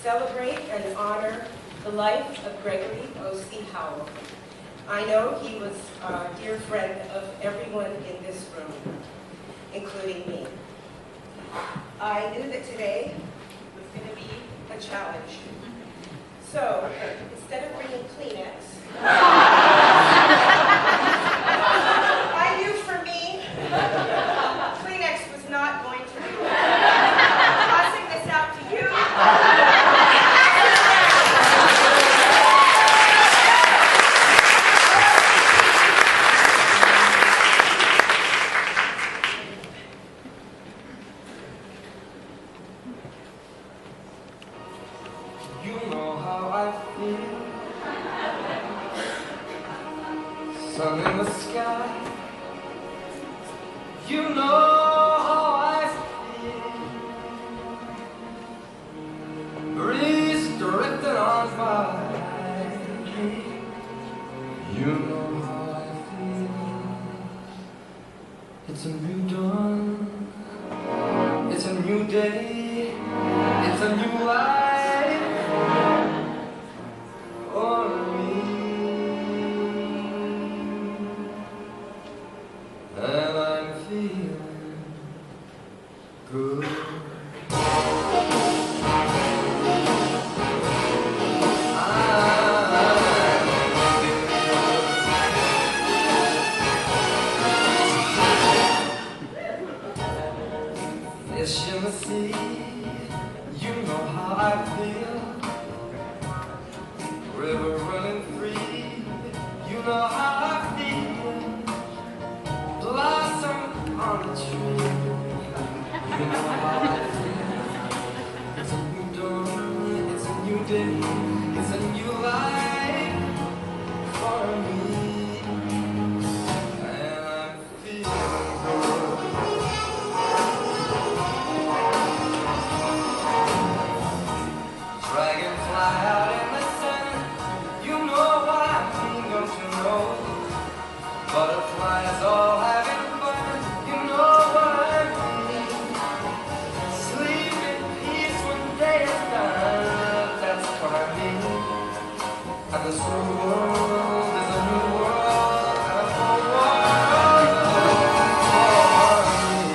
Celebrate and honor the life of Gregory Howell. I know he was a dear friend of everyone in this room, including me. I knew that today was going to be a challenge. So, instead of bringing Kleenex, I knew for me, Kleenex was not going to do it. Tossing this out to you. Sun in the sky, you know how I feel. Breeze drifting on by, you know how I feel. It's a new dawn, it's a new day, it's a new life for me. And I'm feeling good. Fish in the sea, you know how I feel. River running free, you know how I feel. Blossom on the tree, you know how I feel. It's a new dawn, it's a new day, it's a new life for me, and I'm feeling good. Dragonfly out in the sun, you know what I mean, don't you know? Butterflies all having fun, you know what I mean. Sleep in peace when day is done, that's what I mean. And this new world is a new world, and a whole world for me.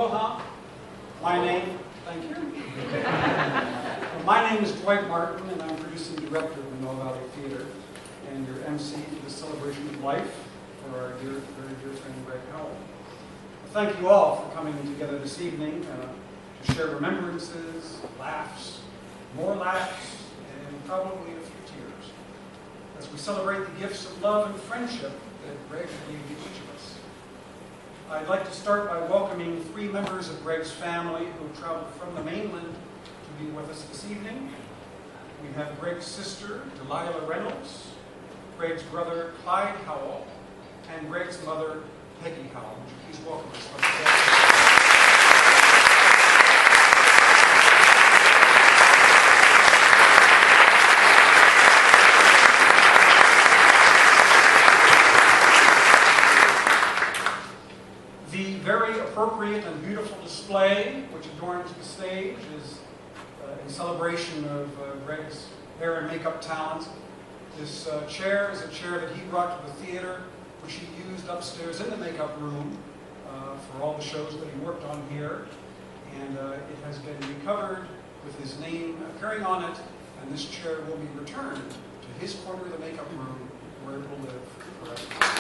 Aloha. Thank you. My name is Dwight Martin, and I'm producing director of Manoa Valley Theatre and your MC for the celebration of life for our very dear friend Gregory Howell. Thank you all for coming together this evening to share remembrances, laughs, more laughs, and probably a few tears as we celebrate the gifts of love and friendship that Greg gave to each of us. I'd like to start by welcoming 3 members of Greg's family who have traveled from the mainland to be with us this evening. We have Greg's sister, Delilah Reynolds, Greg's brother, Clyde Howell, and Greg's mother, Peggy Howell. Would you please welcome us? The very appropriate and beautiful display which adorns the stage is in celebration of Greg's hair and makeup talent. This chair is a chair that he brought to the theater, which he used upstairs in the makeup room for all the shows that he worked on here. And it has been recovered with his name appearing on it, and this chair will be returned to his corner of the makeup room where it will live forever.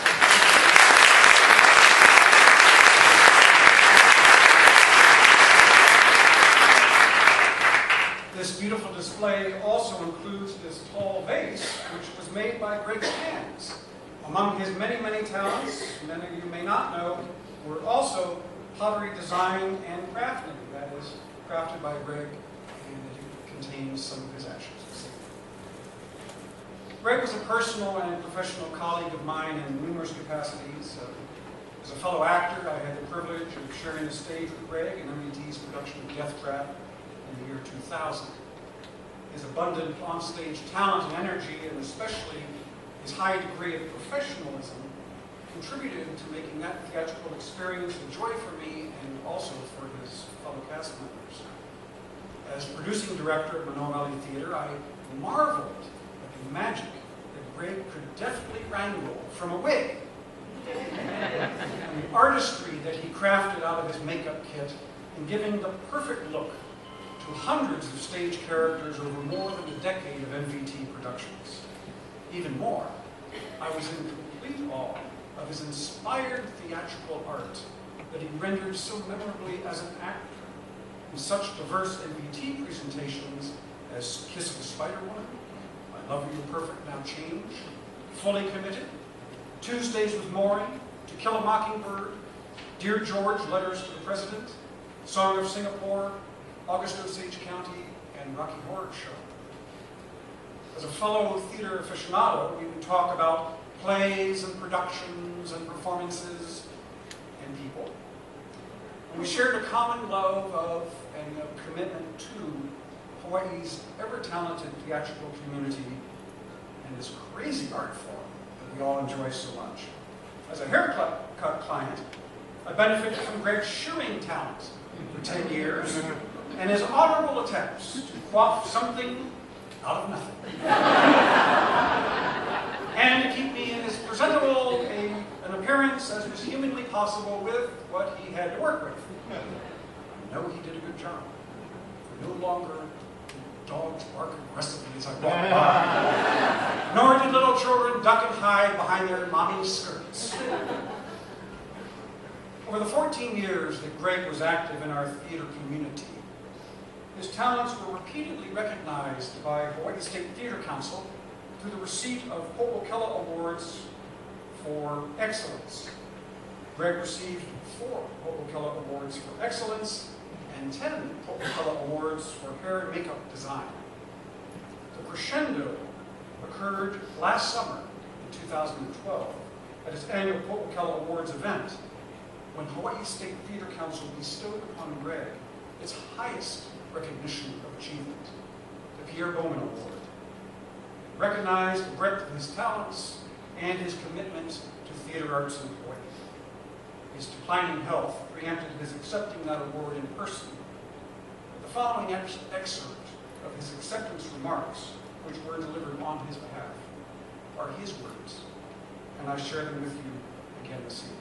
This beautiful display also includes this tall vase, which was made by Greg's hands. Among his many, many talents, many of you may not know, were also pottery design and crafting. That is crafted by Greg, and it contains some of his ashes. Greg was a personal and professional colleague of mine in numerous capacities. As a fellow actor, I had the privilege of sharing the stage with Greg in MVT's production of Death Trap in the year 2000. His abundant on-stage talent and energy, and especially his high degree of professionalism, contributed to making that theatrical experience a joy for me and also for his fellow cast members. As producing director at Manoa Valley Theatre, I marveled at the magic that Greg could deftly wrangle from a wig, and the artistry that he crafted out of his makeup kit in giving the perfect look to hundreds of stage characters over more than a decade of MVT productions. Even more, I was in complete awe of his inspired theatrical art that he rendered so memorably as an actor in such diverse MVT presentations as Kiss of a Spider Woman, I Love You, You're Perfect, Now Change, Fully Committed, Tuesdays with Morrie, To Kill a Mockingbird, Dear George, Letters to the President, Song of Singapore, August Osage County, and Rocky Horror Show. As a fellow theater aficionado, we would talk about plays and productions and performances and people. And we shared a common love of and a commitment to Hawaii's ever-talented theatrical community and this crazy art form that we all enjoy so much. As a haircut client, I benefited from Greg's shearing talent for 10 years and his honorable attempts to quaff something out of nothing. And to keep me in as presentable an appearance as was humanly possible with what he had to work with. I know he did a good job. For no longer did dogs bark aggressively as I walked by, nor did little children duck and hide behind their mommy's skirts. Over the 14 years that Greg was active in our theater community, his talents were repeatedly recognized by Hawaii State Theater Council through the receipt of Ho'okela Awards for excellence. Greg received 4 Ho'okela Awards for excellence and 10 Ho'okela Awards for hair and makeup design. The crescendo occurred last summer in 2012 at his annual Ho'okela Awards event, when Hawaii State Theater Council bestowed upon Greg its highest recognition of achievement, the Pierre Bowman Award. It recognized the breadth of his talents and his commitment to theater arts in Hawaii. His declining health preempted his accepting that award in person. But the following excerpt of his acceptance remarks, which were delivered on his behalf, are his words, and I share them with you again this evening.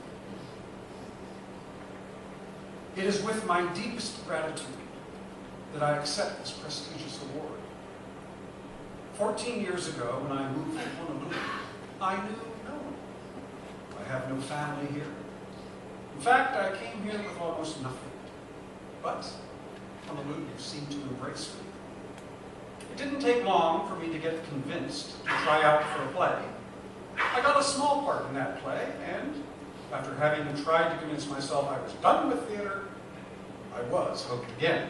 It is with my deepest gratitude that I accept this prestigious award. 14 years ago, when I moved to Honolulu, I knew no one. I have no family here. In fact, I came here with almost nothing. But Honolulu seemed to embrace me. It didn't take long for me to get convinced to try out for a play. I got a small part in that play, and after having tried to convince myself I was done with theater, I was hooked again.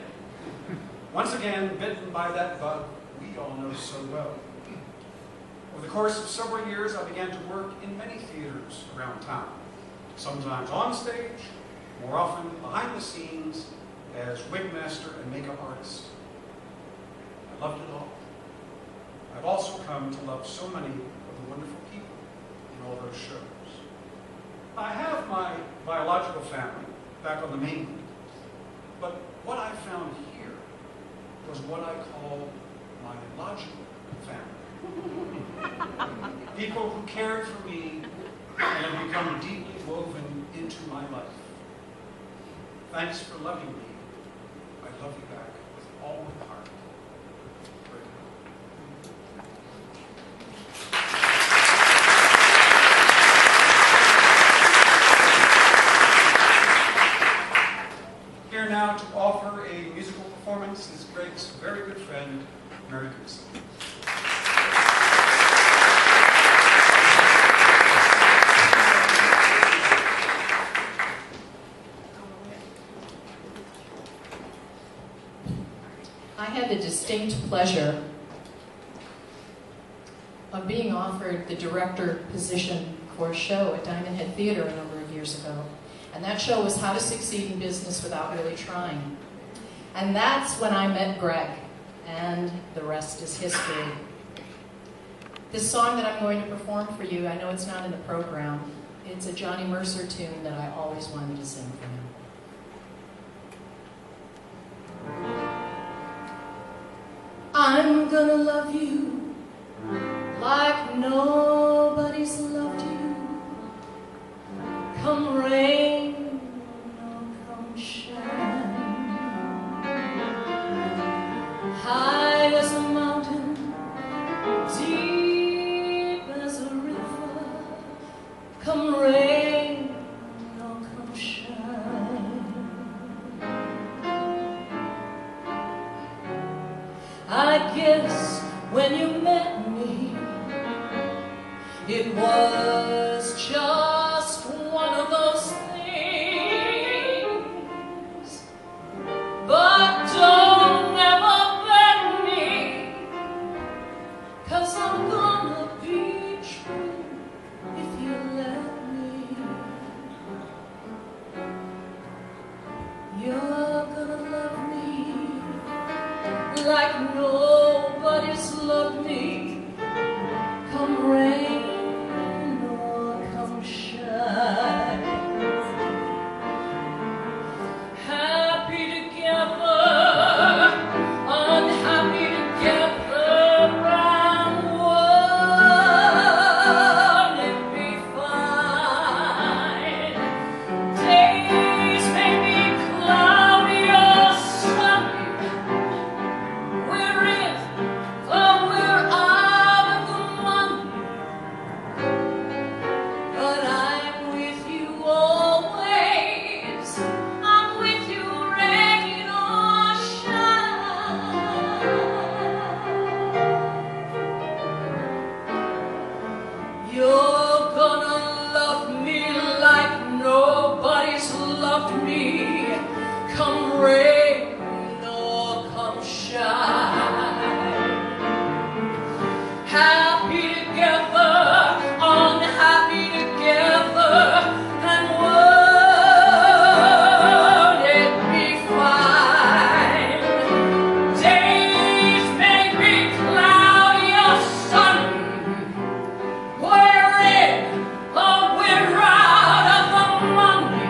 Once again, bitten by that bug we all know so well. Over the course of several years, I began to work in many theaters around town, sometimes on stage, more often behind the scenes as wigmaster and makeup artist. I loved it all. I've also come to love so many of the wonderful people in all those shows. I have my biological family back on the mainland, but what I found here was what I call my logical family. People who cared for me and have become deeply woven into my life. Thanks for loving me. I love you back with all my heart. Here now to offer a musical performance is Greg's very good friend, Mary Goose. I had the distinct pleasure of being offered the director position for a show at Diamond Head Theater a number of years ago. And that show was How to Succeed in Business Without Really Trying. And that's when I met Greg, and the rest is history. This song that I'm going to perform for you, I know it's not in the program. It's a Johnny Mercer tune that I always wanted to sing for him. I'm gonna love you like nobody's loved you. Come rain or come shine. High as a mountain, deep as a river. Come rain or come shine. I guess when you met me, it was just one of those things. But don't ever bet me, 'cause I'm gonna be true if you let me. You're gonna love me like nobody's loved me. Come rain or come shine. Happy together, unhappy together, and won't it be fine? Days may be cloudy or sunny. We're in or we're out of the money, but I'm with you always. I'm with you, rain or shine. You're gonna love me like nobody's loved me. Come rain or come shine. Happy together, unhappy together, and won't it be fine? Days may be cloudy or sunny. We're in or we're out of the money,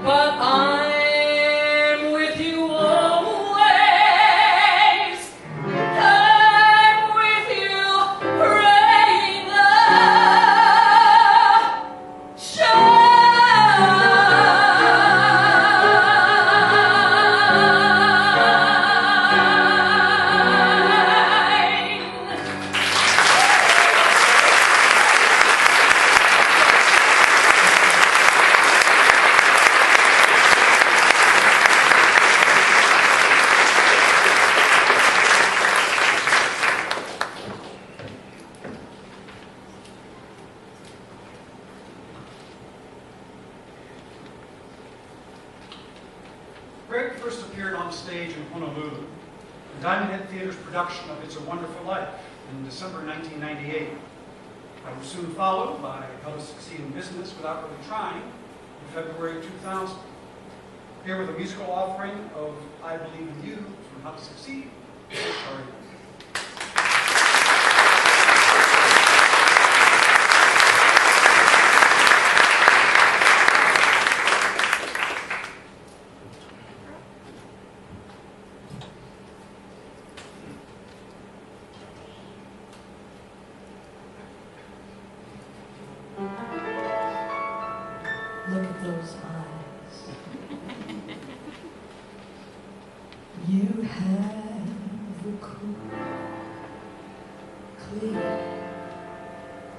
but I'm with you always. I'm with you, rain or shine. Greg first appeared on stage in Honolulu, the Diamond Head Theater's production of It's a Wonderful Life in December 1998. I was soon followed by How to Succeed in Business Without Really Trying in February 2000. Here with a musical offering of I Believe in You from How to Succeed. Sorry. Look at those eyes. You have the cool, clear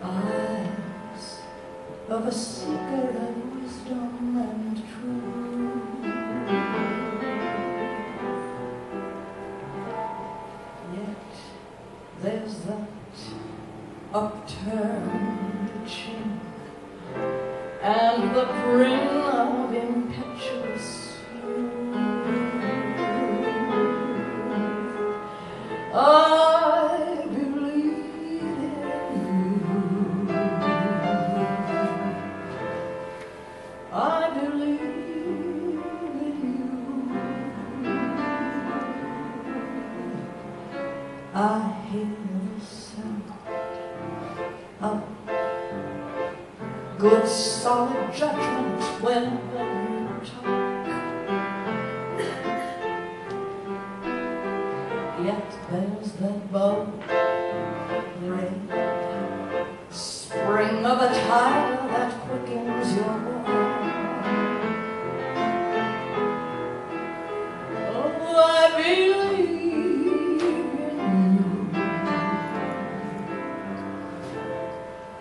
eyes of a seeker of wisdom and truth. Yet there's that upturned chin and the brim of impetuous youth. I believe in you. I believe in you. I hear the sound of good solid judgment when you talk. Yet there's that bold red spring of a tide that quickens your walk. Oh, I believe in you.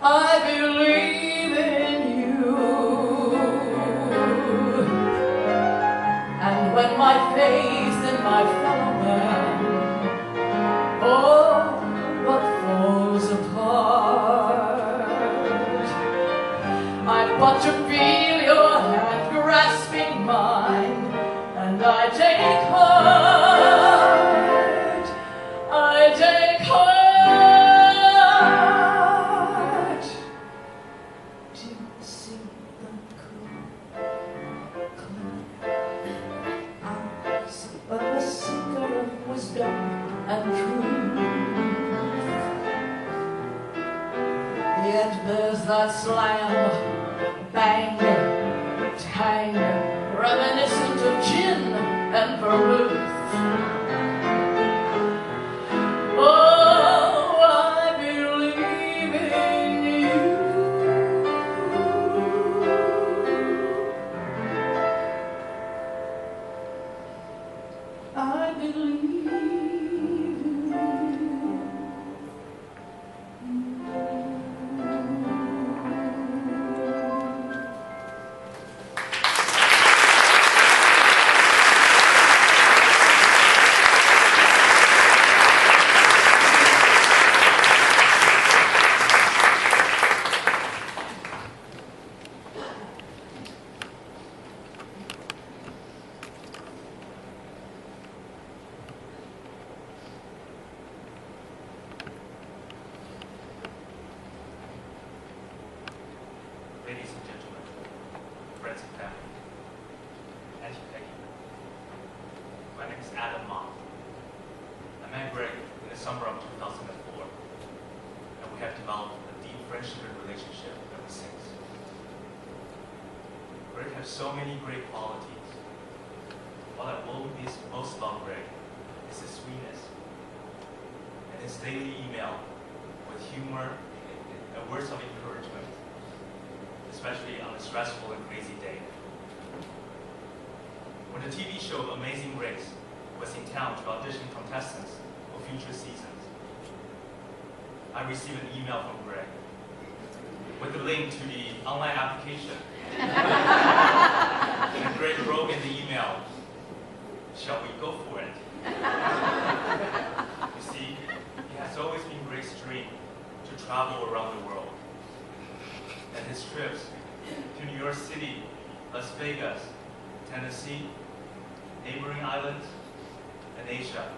I believe in you. And when my faith in my fellow man all but falls apart, I've got to feel your hand grasping mine, and I take heart, I take heart to see the cool, clear eyes of a seeker of wisdom and truth. Yet there's that slam, bang, tang, reminiscent of gin and vermouth. Oh, I believe in you. I believe. Ladies and gentlemen, friends and family, as you take my name is Adam Ma. I met Greg in the summer of 2004, and we have developed a deep friendship and relationship ever since. Greg has so many great qualities. What I will miss most about Greg is his sweetness and his daily email with humor and words of encouragement, especially on a stressful and crazy day. When the TV show Amazing Race was in town to audition contestants for future seasons, I received an email from Greg with a link to the online application. And Greg wrote in the email, "Shall we go for it?" You see, it has always been Greg's dream to travel around the world. And his trips to New York City, Las Vegas, Tennessee, neighboring islands, and Asia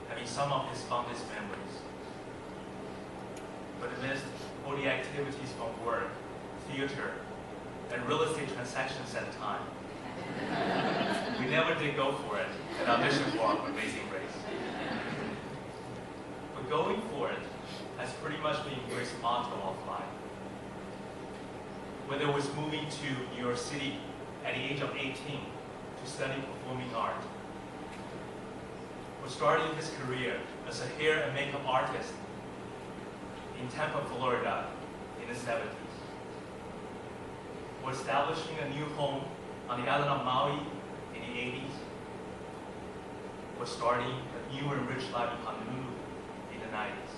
have been some of his fondest memories. But amidst all the activities from work, theater, and real estate transactions at the time, we never did go for it and audition for Amazing Race. But going for it has pretty much been Grace's motto of life. Whether it was moving to New York City at the age of 18 to study performing art, or starting his career as a hair and makeup artist in Tampa, Florida in the 70s, or establishing a new home on the island of Maui in the 80s, or starting a new and rich life in Honolulu in the 90s.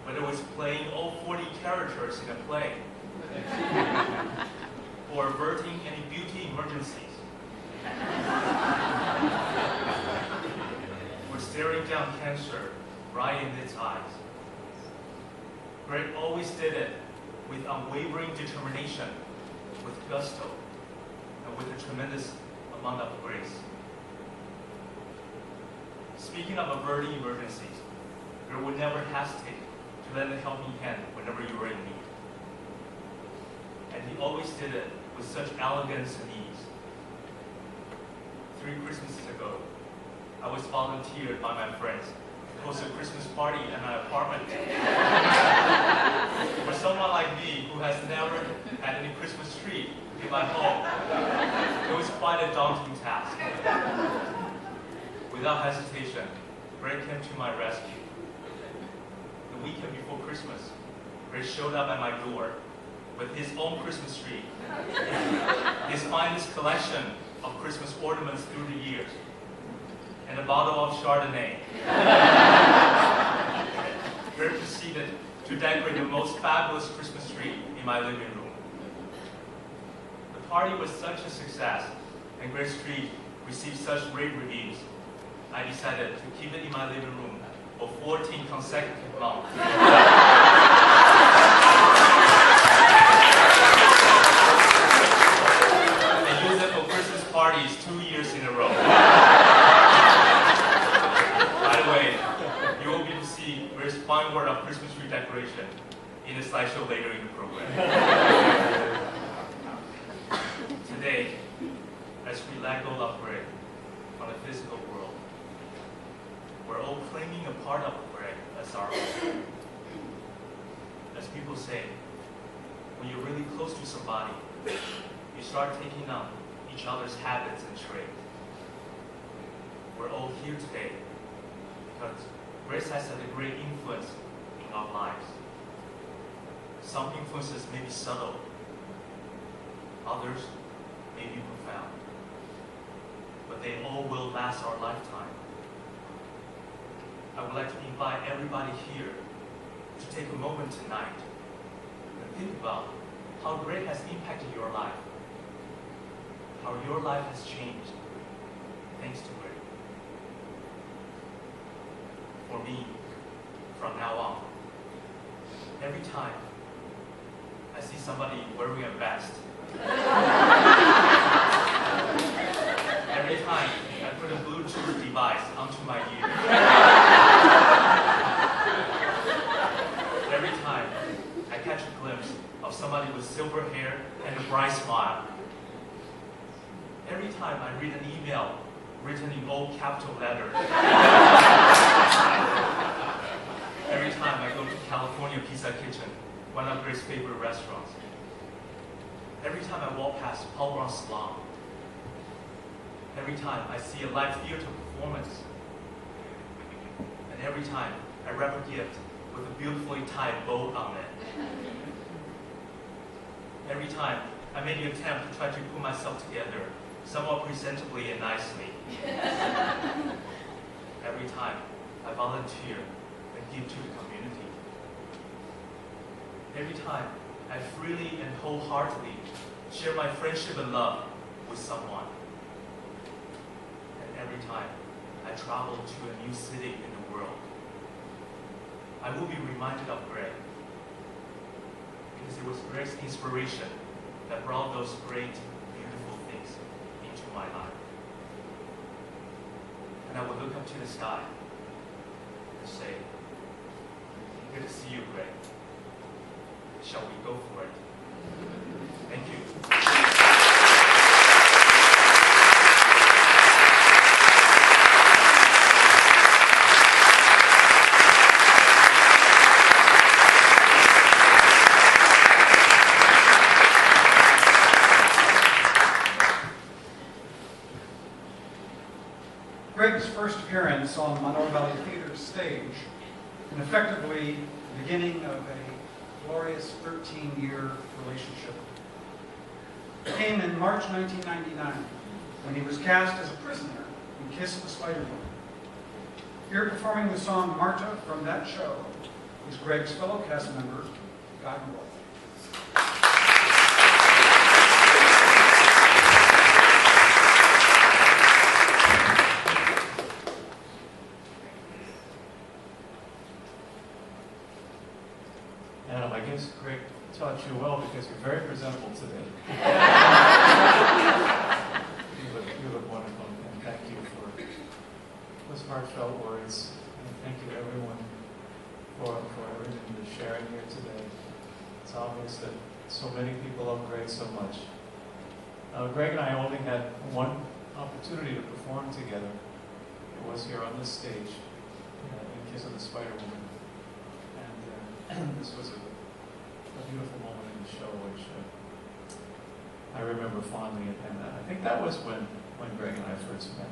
Whether it was playing all 40 characters in a play, or averting any beauty emergencies, or staring down cancer right in its eyes, Greg always did it with unwavering determination, with gusto, and with a tremendous amount of grace. Speaking of averting emergencies, Greg would never hesitate to lend a helping hand whenever you were in need. And he always did it with such elegance and ease. 3 Christmases ago, I was volunteered by my friends to host a Christmas party at my apartment. For someone like me who has never had any Christmas tree in my home, it was quite a daunting task. Without hesitation, Greg came to my rescue. The weekend before Christmas, Greg showed up at my door with his own Christmas tree, his finest collection of Christmas ornaments through the years, and a bottle of Chardonnay. Greg proceeded to decorate the most fabulous Christmas tree in my living room. The party was such a success, and Greg's tree received such rave reviews, I decided to keep it in my living room for 14 consecutive months. And used it for Christmas parties 2 years in a row. By the way, you will be able to see Greg's fine work of Christmas tree decoration in the slideshow later in the program. Today, as we let go of Greg from the physical world, we're all claiming a part of Greg as our own. As people say, when you're really close to somebody, you start taking on each other's habits and traits. We're all here today because Grace has had a great influence in our lives. Some influences may be subtle, others may be profound, but they all will last our lifetime. I would like to invite everybody here to take a moment tonight and think about how Greg has impacted your life, how your life has changed thanks to Greg. For me, from now on, every time I see somebody wearing a vest, every time I put a Bluetooth device onto my ear, every time I catch a glimpse of somebody with silver hair and a bright smile, every time I read an email written in old capital letters, every time I go to California Pizza Kitchen, one of Greg's favorite restaurants, every time I walk past Paul Brown Salon, every time I see a live theater performance, and every time I wrap a gift with a beautifully tied bow on it, every time I make an attempt to try to put myself together somewhat presentably and nicely, every time I volunteer and give to the community, every time I freely and wholeheartedly share my friendship and love with someone, and every time I travel to a new city in the world, I will be reminded of Greg, because it was Greg's inspiration that brought those great, beautiful things into my life. And I would look up to the sky and say, good to see you, Greg. Shall we go for it? Thank you. Greg's first appearance on Manoa Valley Theatre stage, and effectively the beginning of a glorious 13-year relationship, came in March 1999 when he was cast as a prisoner in Kiss the Spider Woman. Here performing the song Marta from that show is Greg's fellow cast member, Guy Morrie. Adam, I guess Greg taught you well because you're very presentable today. you look wonderful, and thank you for those heartfelt words. And thank you everyone for everything you're sharing here today. It's obvious that so many people love Greg so much. Greg and I only had one opportunity to perform together. It was here on this stage in Kiss of the Spider Woman. And this was a beautiful moment in the show, which I remember fondly. And I think that was when Greg and I first met.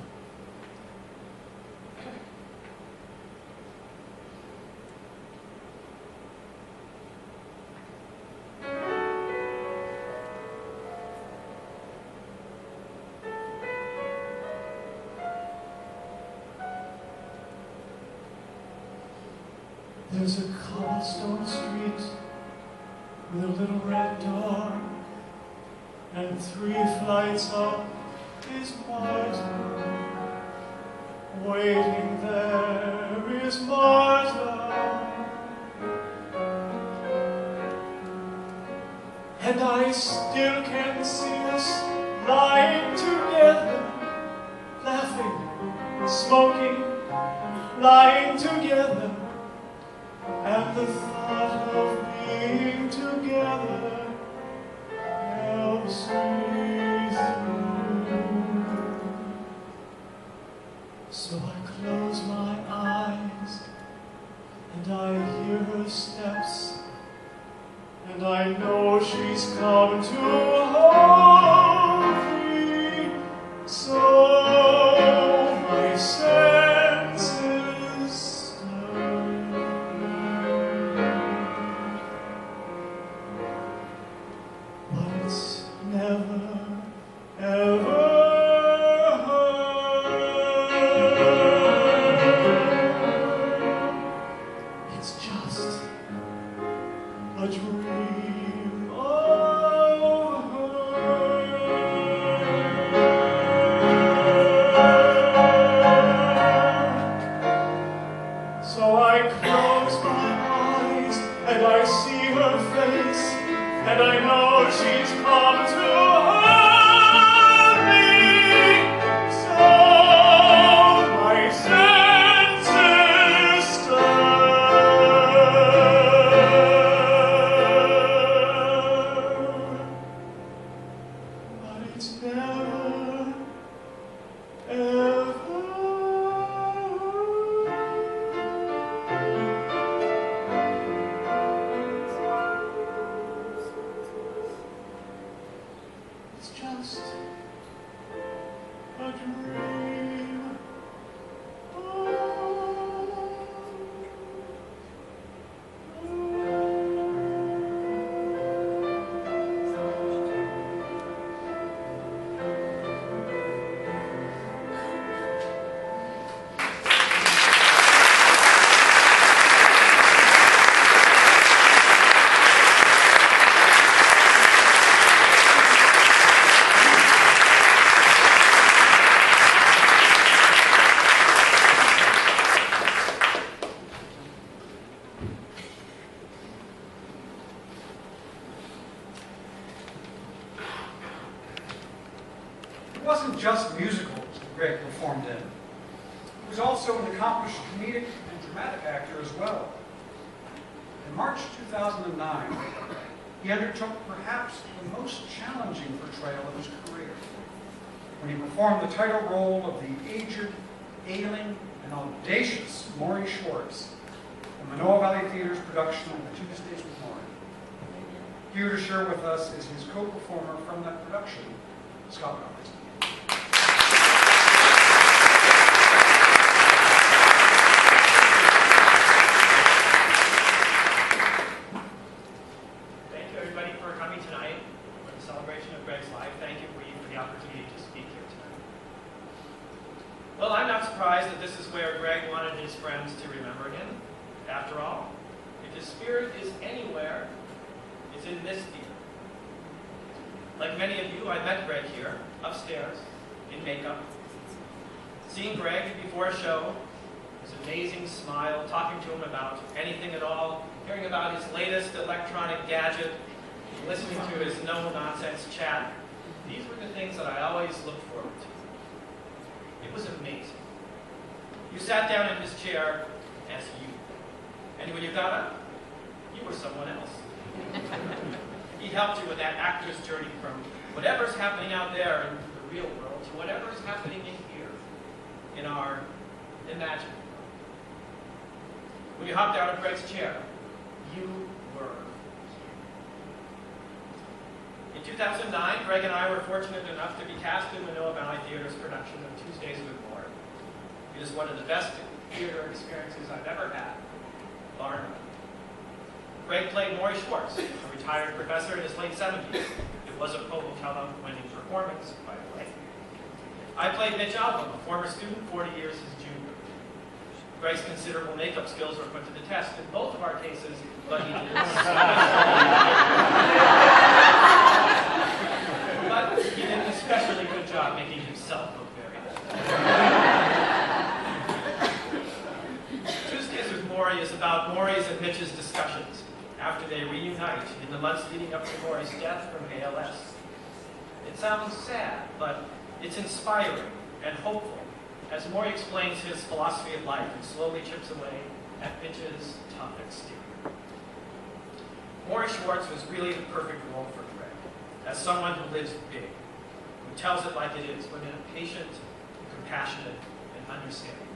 There's a cobblestone street with a little red door, and 3 flights up is Marta. Waiting there is Marta, and I still can see us lying together, laughing, smoking, lying together. And the thought of being together helps me through. So I close my eyes and I hear her steps, and I know she's come to hold me. So my senses never, ever it's just a dream of her. So I close my eyes and I see her face, and I know she's come to hold me. So my senses stir, but it's never, ever. It's just a dream. wasn't just musicals that Greg performed in. He was also an accomplished comedic and dramatic actor as well. In March 2009, he undertook perhaps the most challenging portrayal of his career, when he performed the title role of the aged, ailing, and audacious Morrie Schwartz in Manoa Valley Theater's production of Tuesdays with Morrie. Here to share with us is his co-performer from that production, Scott Robertson. Thank you, everybody, for coming tonight for the celebration of Greg's life. Thank you for the opportunity to speak here tonight. Well, I'm not surprised that this is where Greg wanted his friends to remember him. After all, if his spirit is anywhere, it's in this theater. Like many of you, I met Greg here, upstairs, in makeup. Seeing Greg before a show, his amazing smile, talking to him about anything at all, hearing about his latest electronic gadget, listening to his no-nonsense chat, these were the things that I always looked forward to. It was amazing. You sat down in his chair as you. And when you got up, you were someone else. He helped you with that actor's journey from whatever's happening out there in the real world to whatever's happening in here, in our imagined world. When you hopped out of Greg's chair, you were here. In 2009, Greg and I were fortunate enough to be cast in Manoa Valley Theater's production of Tuesdays with Morrie. It is one of the best theater experiences I've ever had, bar none. Greg played Morrie Schwartz, a retired professor in his late 70s. It was a Polo-Kellum-winning performance, by the way. I played Mitch Album, a former student, 40 years his junior. Greg's considerable makeup skills were put to the test in both of our cases, but he did an especially good job making himself look very good. Tuesdays with Morrie is about Morrie's and Mitch's discussions after they reunite in the months leading up to Morrie's death from ALS. It sounds sad, but it's inspiring and hopeful as Morrie explains his philosophy of life and slowly chips away at Mitch's tough exterior. Morrie Schwartz was really the perfect role for Greg, as someone who lives big, who tells it like it is, but in a patient, compassionate, and understanding way.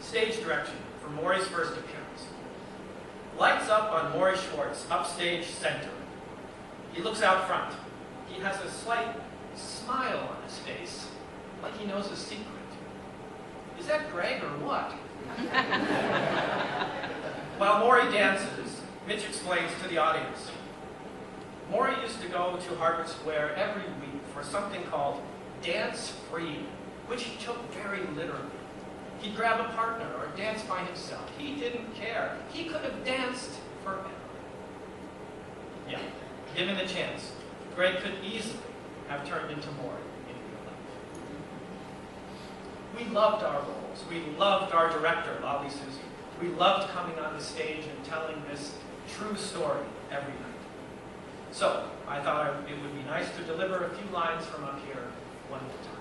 Stage direction for Morrie's first appearance. Lights up on Morrie Schwartz, upstage center. He looks out front. He has a slight smile on his face, like he knows a secret. Is that Greg or what? While Morrie dances, Mitch explains to the audience. Morrie used to go to Harvard Square every week for something called Dance Free, which he took very literally. He'd grab a partner or dance by himself. He didn't care. He could have danced forever. Yeah, given the chance, Greg could easily have turned into Morrie in real life. We loved our roles. We loved our director, Lolly Susie. We loved coming on the stage and telling this true story every night. So, I thought it would be nice to deliver a few lines from up here one more time.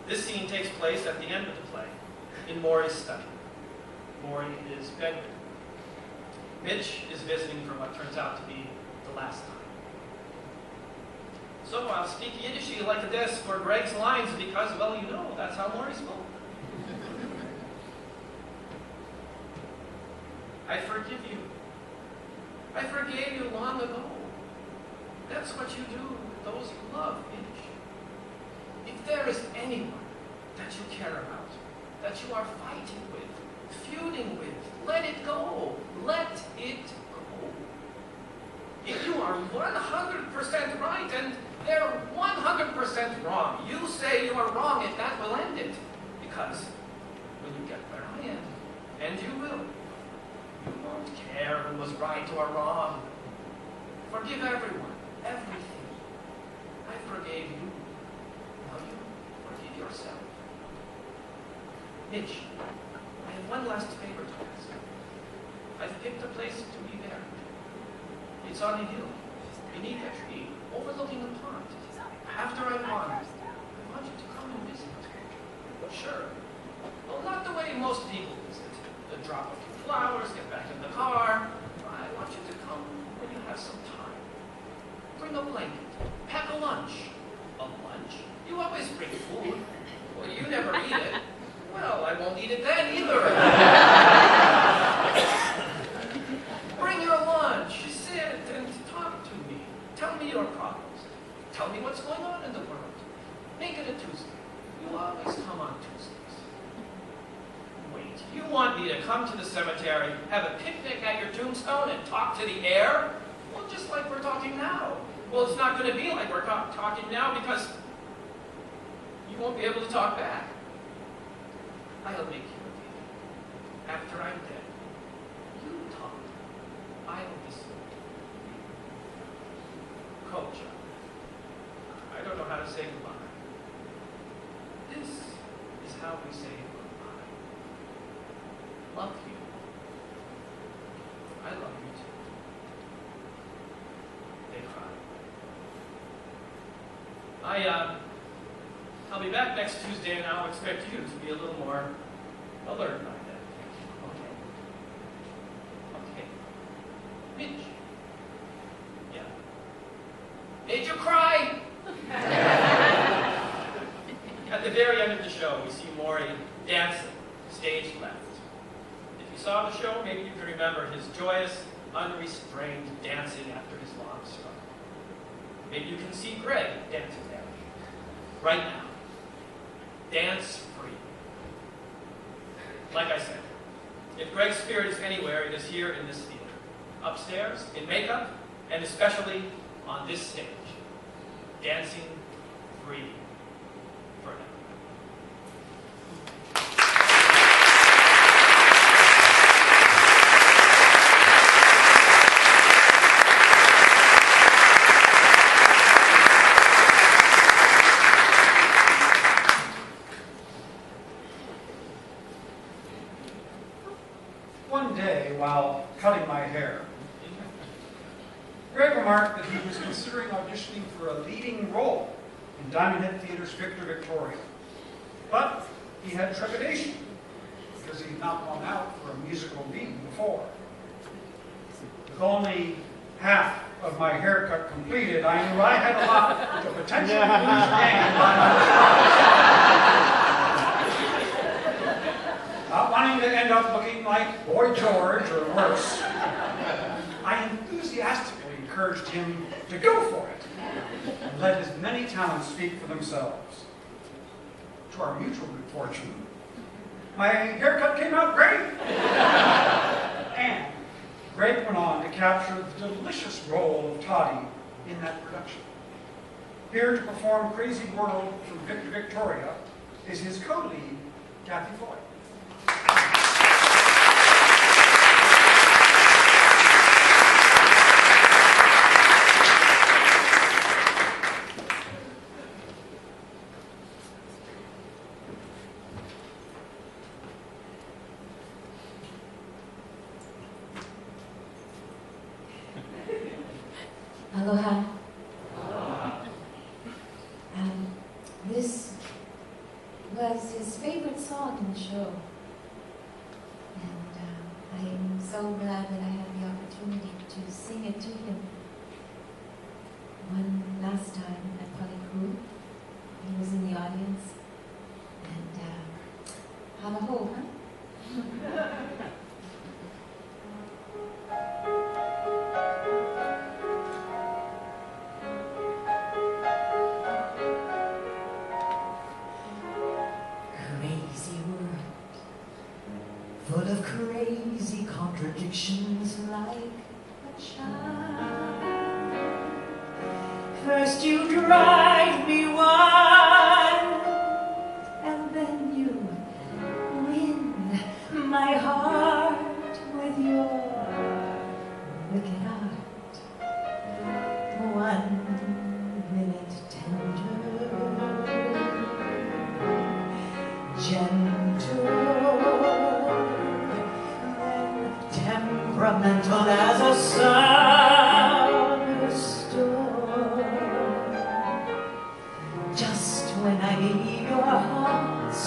This scene takes place at the end of the play, in Morrie's study. Morrie is bedridden. Mitch is visiting for what turns out to be the last time. So I'll speak Yiddishy like this for Greg's lines because, well, you know, that's how Morrie spoke. I forgive you. I forgave you long ago. That's what you do with those you love, Mitch. If there is anyone that you care about, that you are fighting with, feuding with, let it go. Let it go. If you are 100% right and they're 100% wrong, you say you are wrong and that will end it. Because when you get where I am, and you will, you won't care who was right or wrong. Forgive everyone, everything. I forgave you. Now you forgive yourself. Mitch, I have one last favor to ask. I've picked a place to be buried. It's on a hill, beneath a tree, overlooking a pond. lunch. A lunch? You always bring food. Well, you never eat it. Well, I won't eat it then either. Bring your lunch. Sit and talk to me. Tell me your problems. Tell me what's going on in the world. Make it a Tuesday. You always come on Tuesdays. Wait, you want me to come to the cemetery, have a picnic at your tombstone, and talk to the air? Well, just like we're talking now. Well, it's not going to be like we're talking now because you won't be able to talk back. I'll make you a deal. After I'm dead, you talk. I'll listen. Coach, I don't know how to say goodbye. This is how we say goodbye. Love you. I love you too. They cry. I'll be back next Tuesday, and I'll expect you to be a little more alert by then. Okay. Mitch. Yeah. Did you cry? At the very end of the show, we see Morrie dancing, stage left. If you saw the show, maybe you can remember his joyous, unrestrained dancing after his long struggle. Maybe you can see Greg dancing there. Right now. Dance free. Like I said, if Greg's spirit is anywhere, it is here in this theater. Upstairs, in makeup, and especially on this stage. Dancing free forever. One day, while cutting my hair, Greg remarked that he was considering auditioning for a leading role in Diamond Head Theater's Victor Victoria. But he had trepidation because he had not gone out for a musical lead before. With only half of my haircut completed, I knew I had a lot of potential to lose gain by my not wanting to end up looking like Boy George or worse. I enthusiastically encouraged him to go for it and let his many talents speak for themselves. To our mutual good fortune, my haircut came out great. And Greg went on to capture the delicious role of Toddy in that production. Here to perform Crazy World from Victor Victoria is his co-lead, Kathy Floyd. Aloha. This was his favorite song in the show. And I am so glad that I had the opportunity to sing it to him. One last time at Palikuru. He was in the audience. And halaho, huh? Full of crazy contradictions like a child. First you drive me wild, and then you win my heart with your wicked art. 1 minute tender, gentle, temperamental as a summer storm. Just when I believe your heart's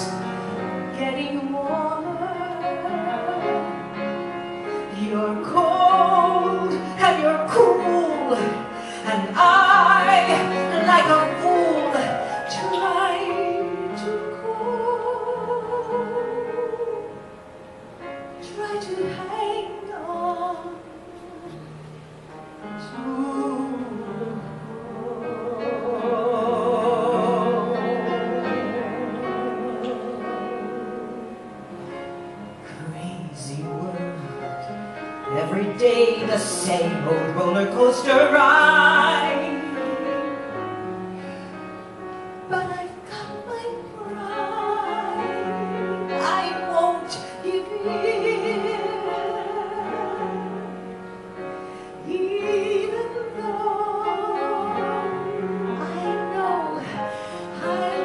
getting warmer, you're cold and you're cruel, and I, like a the same old roller coaster ride. But I've got my pride, I won't give in, even though I know I'll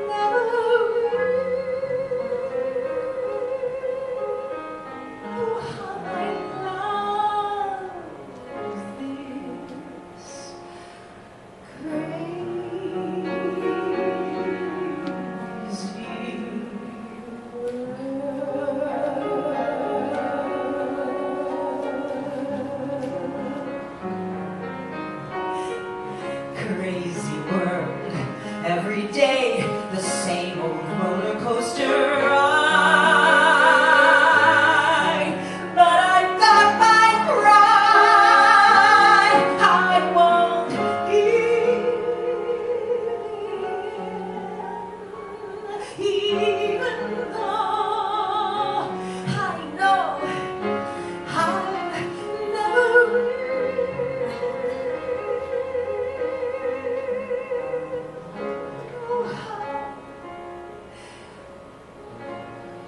never win. Oh, how I love this crazy world. Every day, the same old roller coaster ride. But I've got my pride, I won't give in, even though I know I'll never win. Oh, how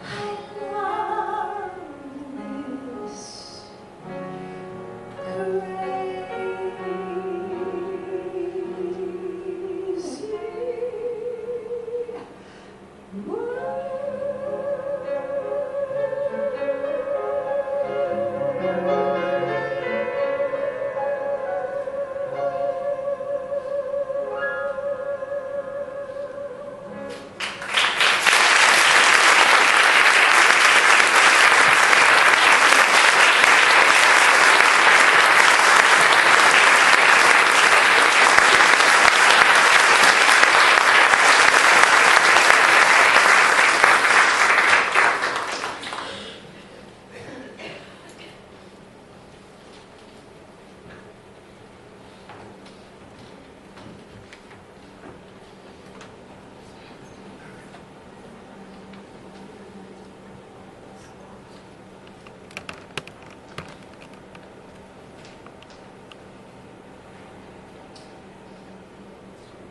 I love this crazy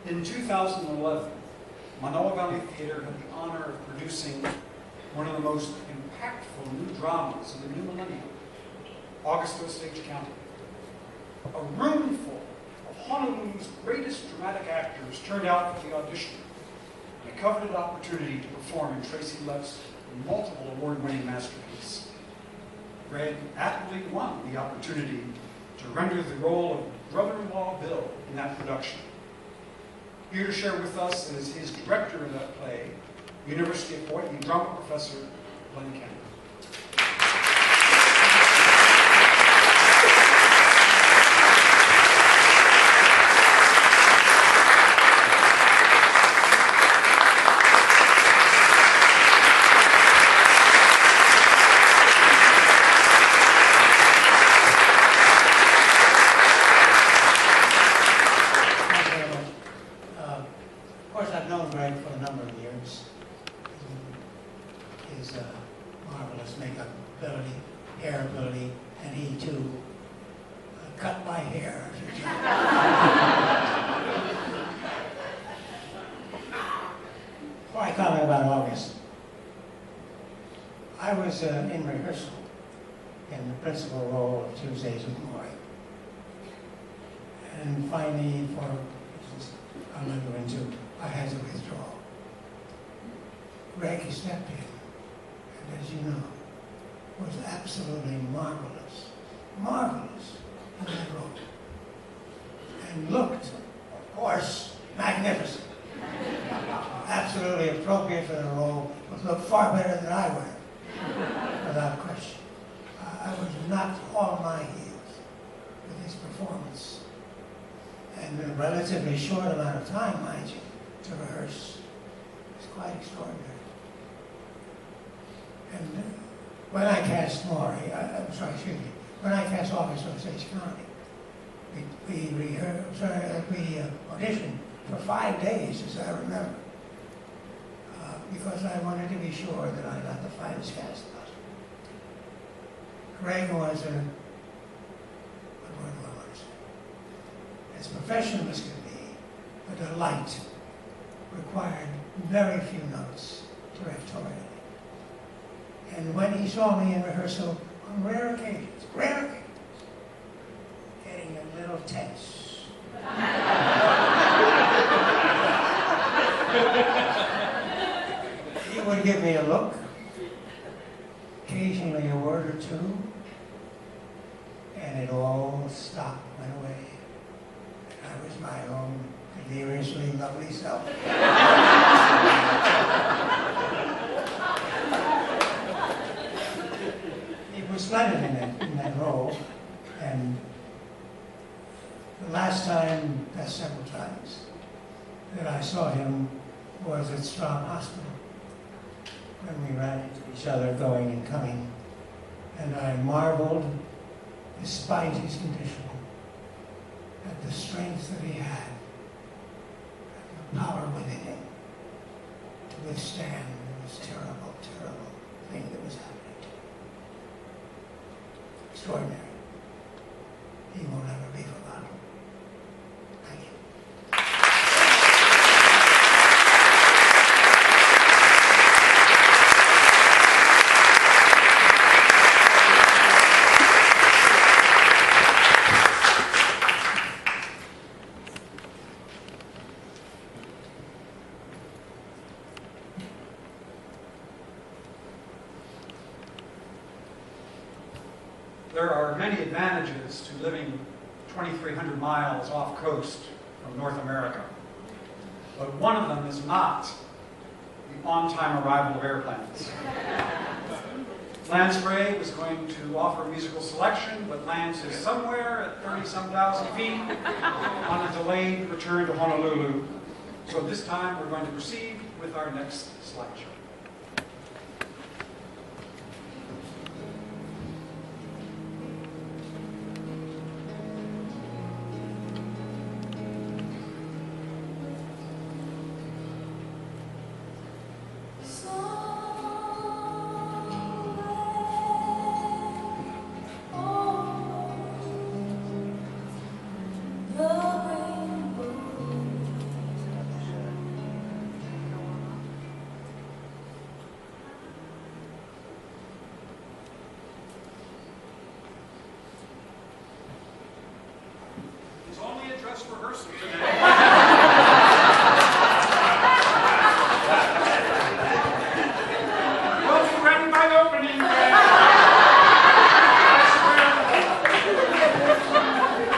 In 2011, Manoa Valley Theatre had the honor of producing one of the most impactful new dramas of the new millennium, August Osage County. A room full of Honolulu's greatest dramatic actors turned out for the audition, and a coveted opportunity to perform in Tracy Left's multiple award-winning masterpiece. Greg aptly won the opportunity to render the role of brother-in-law Bill in that production. Here to share with us is his director of that play, University of Hawaii drama professor Glenn Campbell. Of course, I've known Greg for a number of years. His marvelous makeup ability, hair ability, and he too cut my hair. Before I comment about August, I was in rehearsal in the principal role of Tuesdays with Morrie. And finally, for reasons I'll not go into, I had to withdraw. Greg stepped in, and as you know, was absolutely marvelous, marvelous in that role. And looked, of course, magnificent. Absolutely appropriate for the role, but looked far better than I would have, without question. I was knocked off my heels with his performance. And in a relatively short amount of time, mind you, to rehearse. It's quite extraordinary. And when I cast Morrie, when I cast August Osage County, we auditioned for 5 days, as I remember, because I wanted to be sure that I got the finest cast possible. Greg was as professional as could be, but a light, required very few notes directorially. And when he saw me in rehearsal, on rare occasions, getting a little tense. He would give me a look, occasionally a word or two, and it all stopped, went away. And I was my own deliriously lovely self. He was splendid in that role, and the last time, that's several times, that I saw him was at Straub Hospital, when we ran into each other going and coming, and I marveled, despite his condition, at the strength that he had, and the power within him to withstand this terrible, terrible thing that was happening to him. Extraordinary. He will never be forgotten. Thank you. There are many advantages to living 2,300 miles off coast from North America, but one of them is not the on-time arrival of airplanes. Lance Gray was going to offer musical selection, but Lance is somewhere at 30-some thousand feet on a delayed return to Honolulu. So this time we're going to proceed with our next selection. It's only a dress rehearsal today. We'll be ready by opening.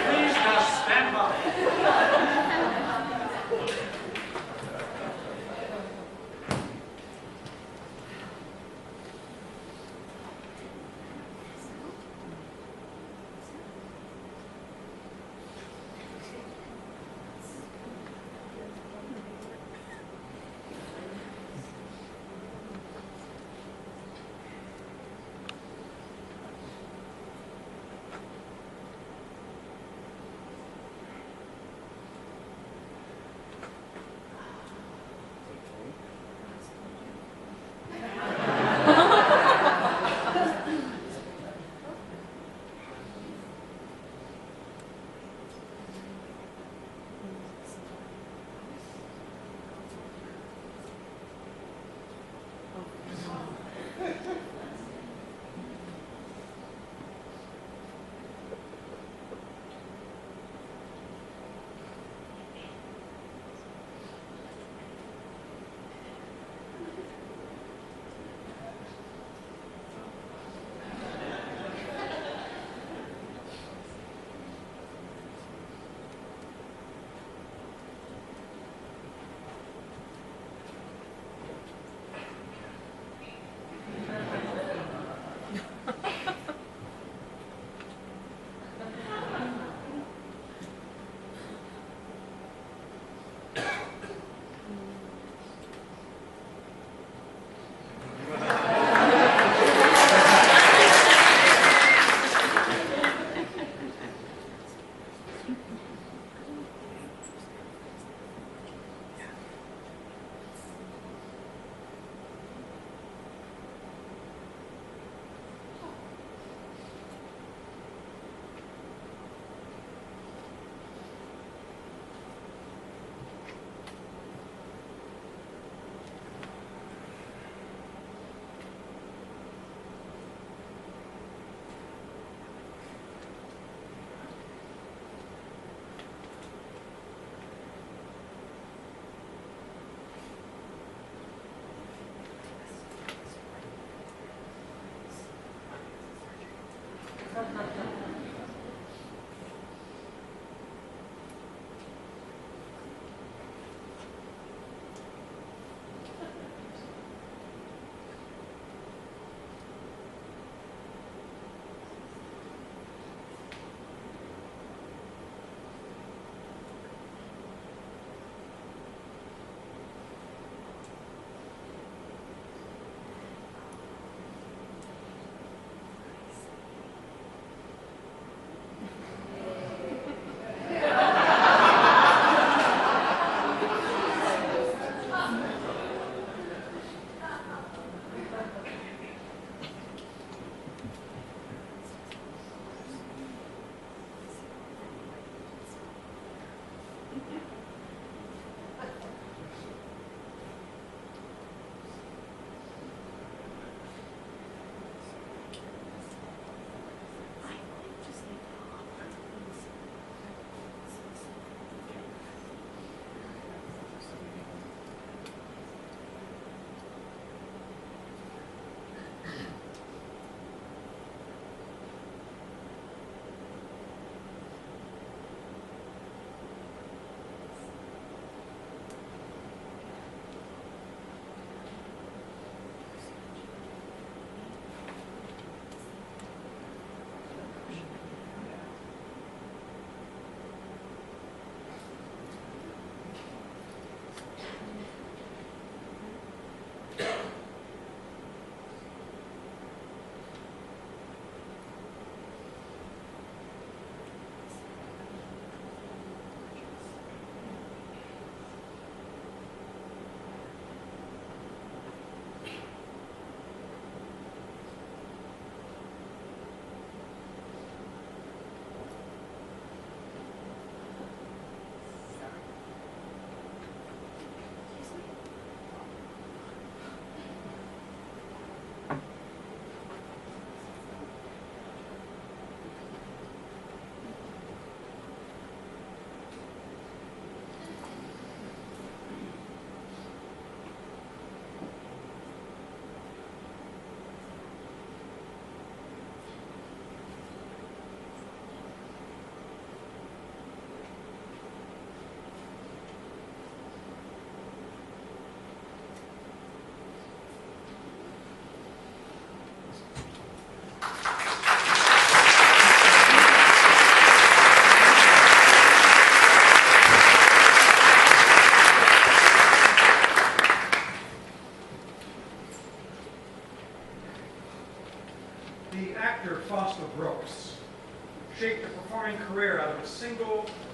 Please just stand by.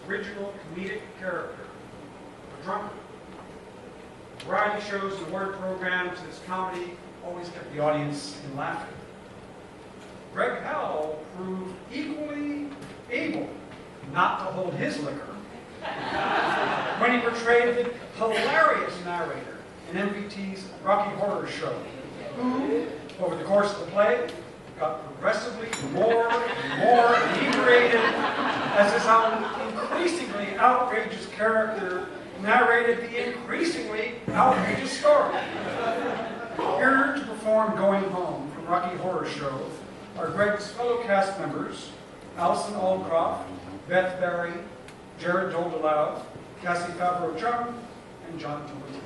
original comedic character, a drunkard. Variety shows and award programs, his comedy always kept the audience in laughter. Greg Howell proved equally able not to hold his liquor when he portrayed the hilarious narrator in MVT's Rocky Horror Show. Over the course of the play, it got progressively more and more inebriated as his increasingly outrageous character narrated the increasingly outrageous story. Here to perform Going Home from Rocky Horror Show are Greg's fellow cast members, Alison Aldcroft, Beth Barry, Jared Doldelau, Cassie Favreau-Chung, and John Tillerton.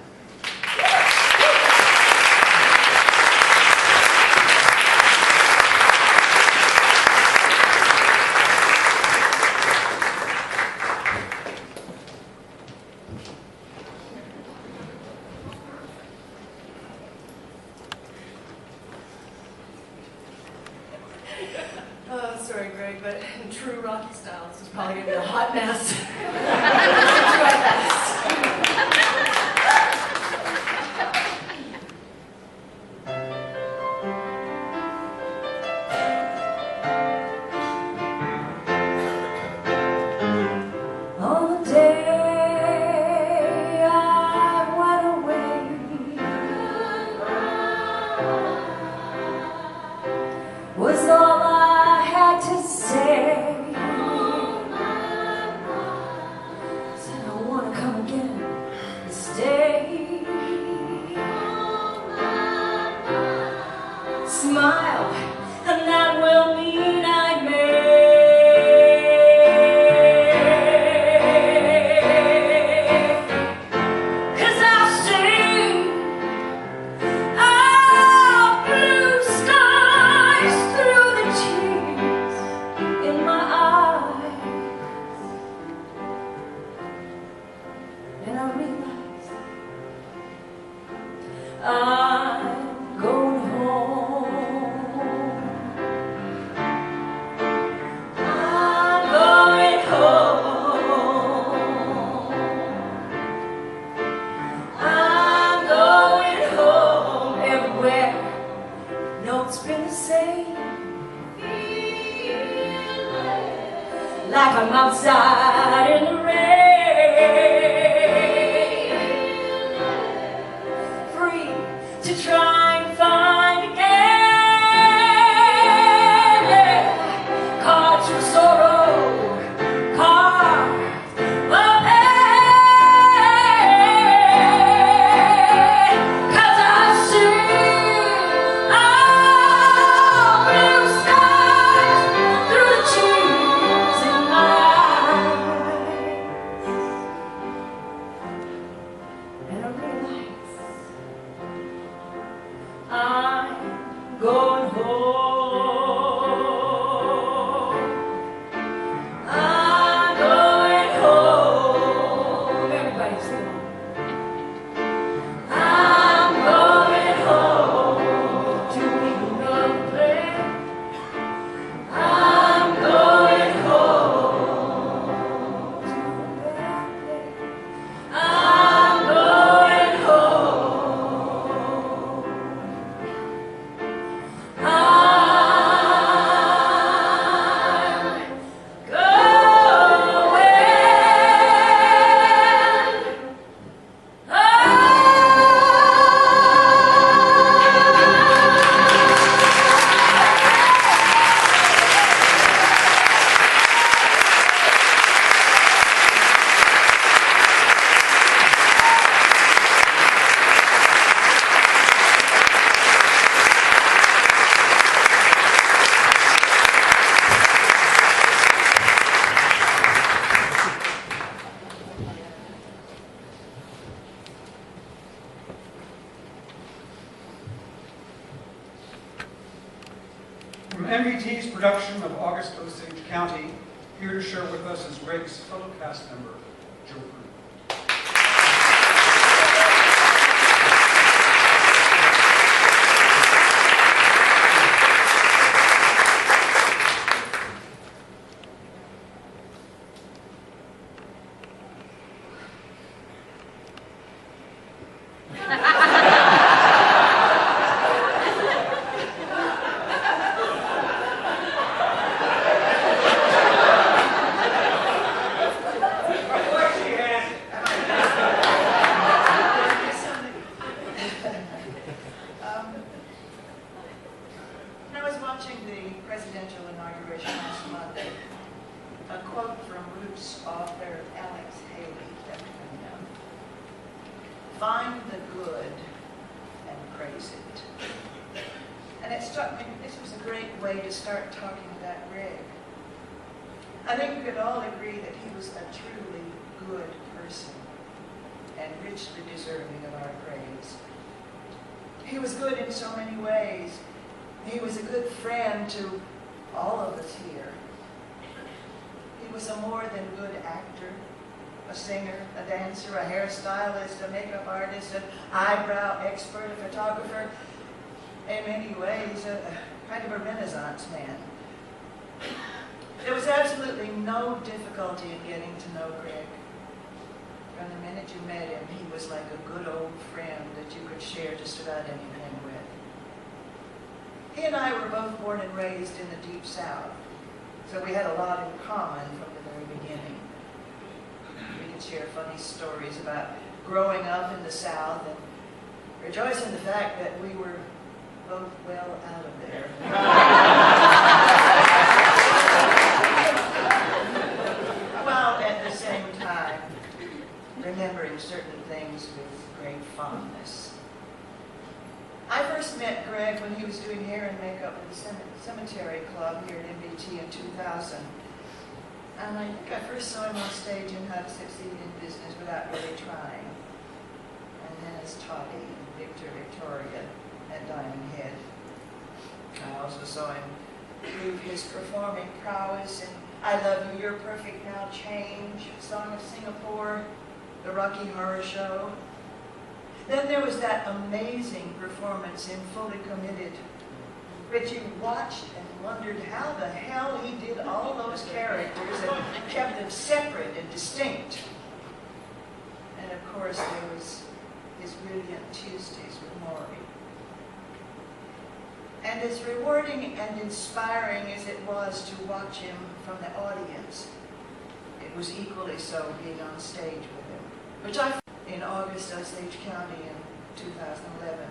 Sorry, Greg, but in true Rocky style, this is probably going to be a hot mess. Let's try best. On the day I went away, was all I had to say. Said I want to come again and stay. Smile, and that will mean I may. I'm going home. I'm going home. I'm going home everywhere. No, it's been the same. Like I'm outside in the rain. To try and find again, yeah. Cards from sorrow, cards of pain. 'Cause I see all blue skies through the tears in my eyes. And I realize I'm going home. I'm going home. Everybody sing along. I'm going home to another place. I'm going home to a better place. I'm going home. From MVT's production of August Osage County, here to share with us is Greg's fellow cast member, Joe Prue. find the good and praise it. And it struck me, this was a great way to start talking about Greg. I think we could all agree that he was a truly good person and richly deserving of our praise. He was good in so many ways. He was a good friend to all of us here. He was a more than good actor, a singer, a dancer, a hairstylist, a makeup artist, an eyebrow expert, a photographer, in many ways, a kind of a Renaissance man. There was absolutely no difficulty in getting to know Greg. From the minute you met him, he was like a good old friend that you could share just about anything with. He and I were both born and raised in the Deep South, so we had a lot in common from the very beginning. We could share funny stories about growing up in the South and rejoice in the fact that we were both well out of there. While at the same time remembering certain things with great fondness. I first met Greg when he was doing hair and makeup at the Cemetery Club here at MBT in 2000. And I think I first saw him on stage in How to Succeed in Business Without Really Trying. And then as Toddy and Victoria at Diamond Head. I also saw him prove his performing prowess in I Love You, You're Perfect Now, Change, Song of Singapore, The Rocky Horror Show. Then there was that amazing performance in Fully Committed, which you watched and wondered how the hell he did all those characters and kept them separate and distinct. And of course there was his brilliant Tuesdays with Morrie. And as rewarding and inspiring as it was to watch him from the audience, it was equally so being on stage with him, which I in August, Osage County in 2011.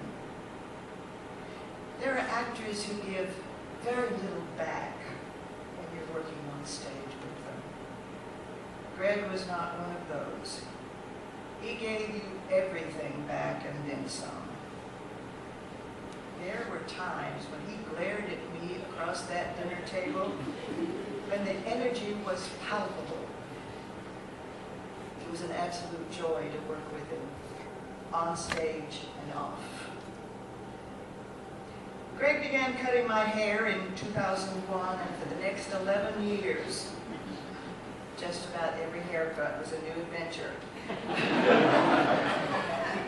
There are actors who give very little back when you're working on stage with them. Greg was not one of those. He gave you everything back and then some. There were times when he glared at me across that dinner table when the energy was palpable. It was an absolute joy to work with him, on stage and off. Greg began cutting my hair in 2001, and for the next 11 years, just about every haircut was a new adventure.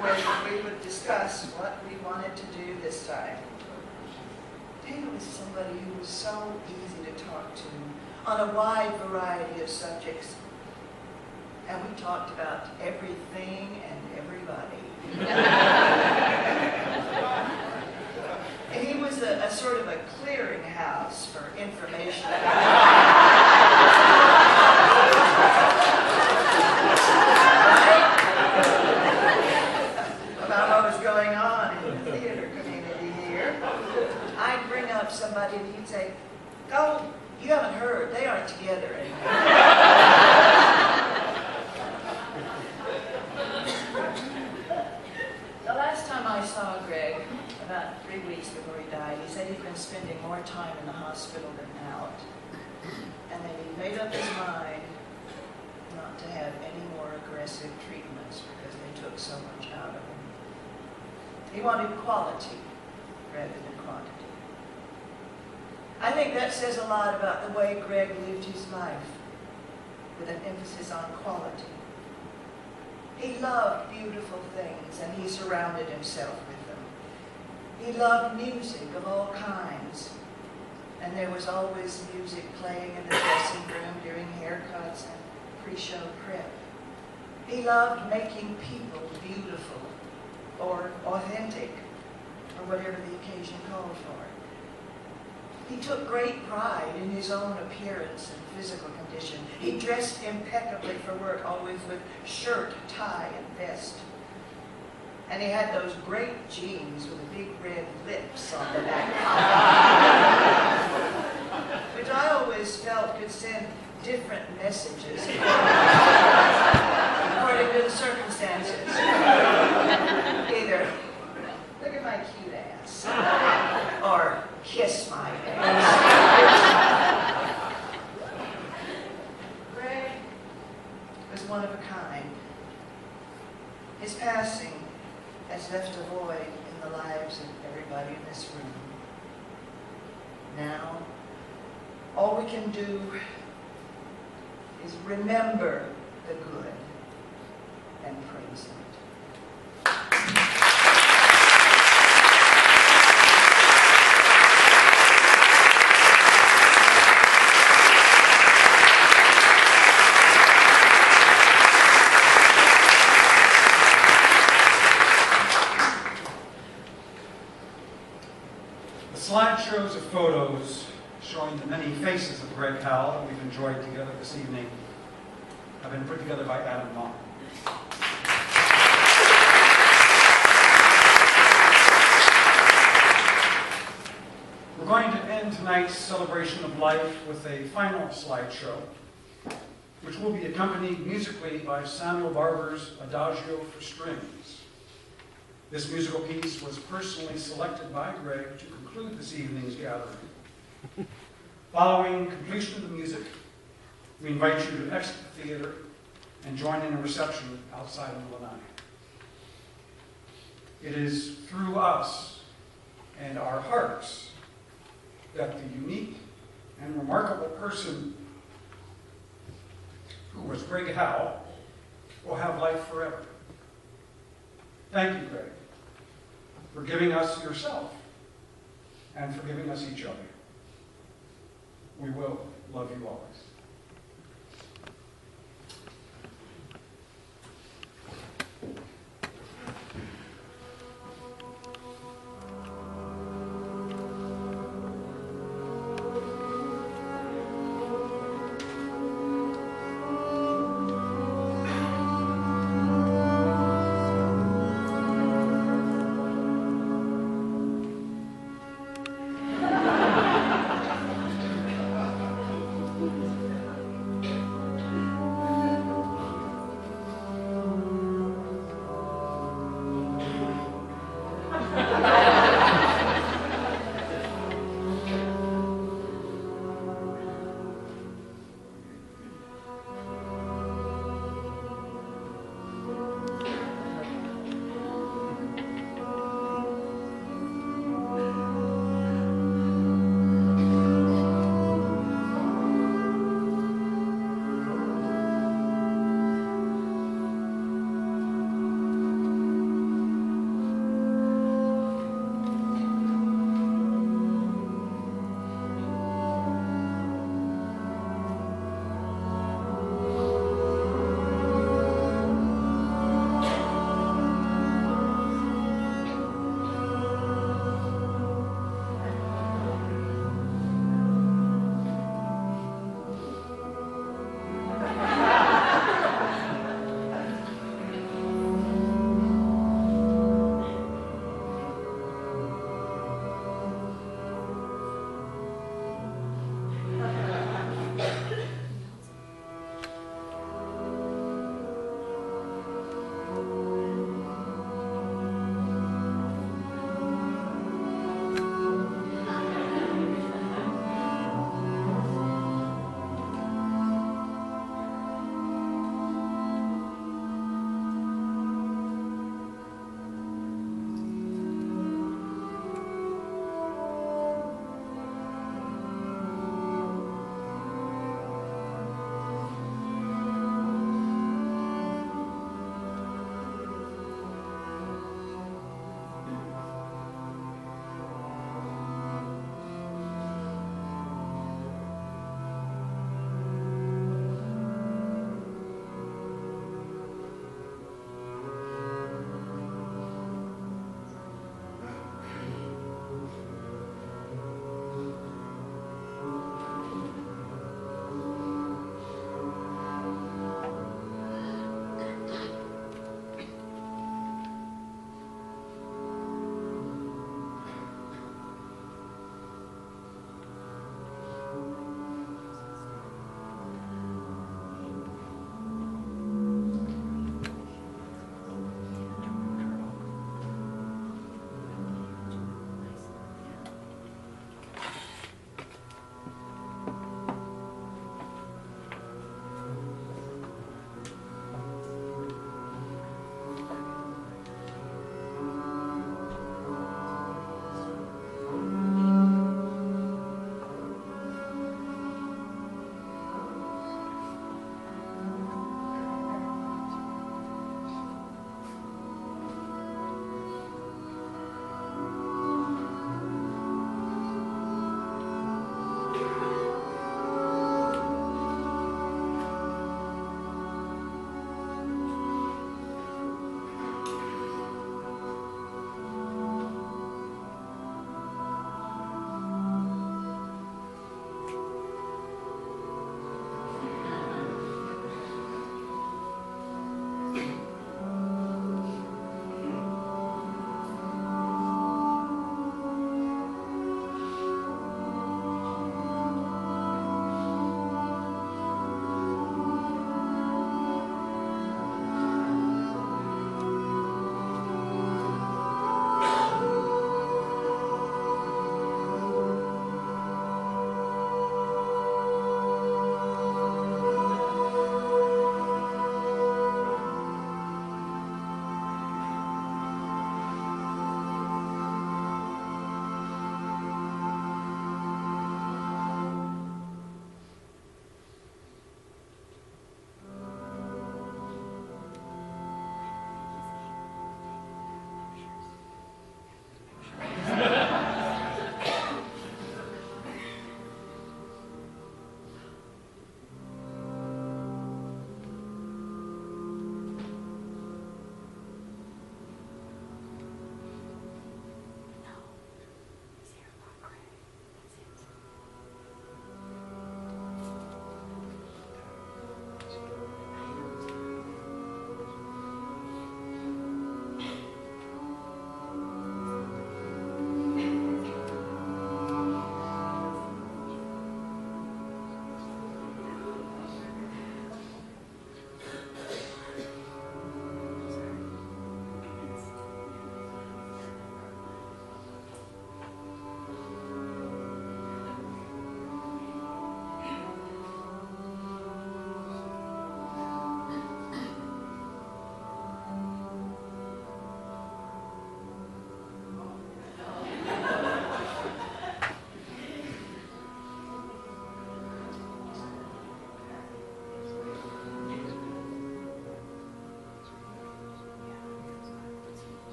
Where we would discuss what we wanted to do this time. He was somebody who was so easy to talk to on a wide variety of subjects. And we talked about everything and everybody. He was a sort of a clearinghouse for information about what was going on in the theater community here. I'd bring up somebody and he'd say, "Oh, you haven't heard, they aren't together anymore." The last time I saw Greg, about 3 weeks before he died, he said he'd been spending more time in the hospital than out. And that he made up his mind not to have any more aggressive treatments because they took so much out of him. He wanted quality rather than quantity. I think that says a lot about the way Greg lived his life, with an emphasis on quality. He loved beautiful things, and he surrounded himself with them. He loved music of all kinds, and there was always music playing in the dressing room during haircuts and pre-show prep. He loved making people beautiful or authentic, or whatever the occasion called for. He took great pride in his own appearance and physical condition. He dressed impeccably for work, always with shirt, tie, and vest. And he had those great jeans with the big red lips on the back, which I always felt could send different messages according to the circumstances. His passing has left a void in the lives of everybody in this room. Now, all we can do is remember the good and praise it. Slideshows of photos showing the many faces of Greg Howell that we've enjoyed together this evening have been put together by Adam Mock. We're going to end tonight's celebration of life with a final slideshow, which will be accompanied musically by Samuel Barber's Adagio for Strings. This musical piece was personally selected by Greg to conclude this evening's gathering. Following completion of the music, we invite you to exit the theater and join in a reception outside of the lanai. It is through us and our hearts that the unique and remarkable person who was Greg Howell will have life forever. Thank you, Greg, for giving us yourself and for giving us each other. We will love you always.